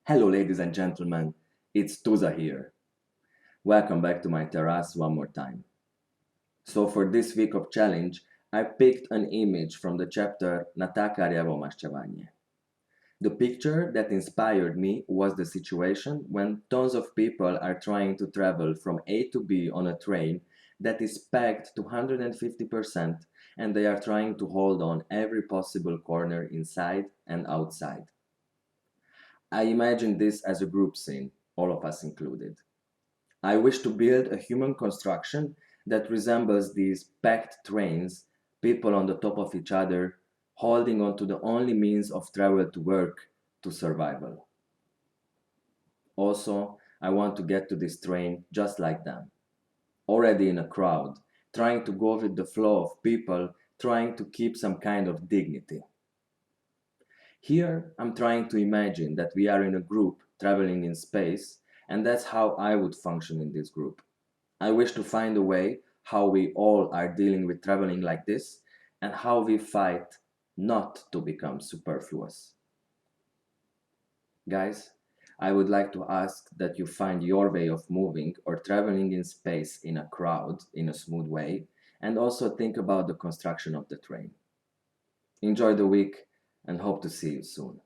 Hello, ladies and gentlemen, it's Tuza here. Welcome back to my terrace one more time. So, for this week of challenge, I picked an image from the chapter Natakarjevo maščevanje. The picture that inspired me was the situation when tons of people are trying to travel from A to B on a train that is packed to 150% and they are trying to hold on every possible corner inside and outside. I imagine this as a group scene, all of us included. I wish to build a human construction that resembles these packed trains, people on the top of each other, holding on to the only means of travel to work, to survival. Also, I want to get to this train just like them, already in a crowd, trying to go with the flow of people, trying to keep some kind of dignity. Here, I'm trying to imagine that we are in a group traveling in space, and that's how I would function in this group. I wish to find a way how we all are dealing with traveling like this and how we fight not to become superfluous. Guys, I would like to ask that you find your way of moving or traveling in space in a crowd in a smooth way, and also think about the construction of the train. Enjoy the week and hope to see you soon.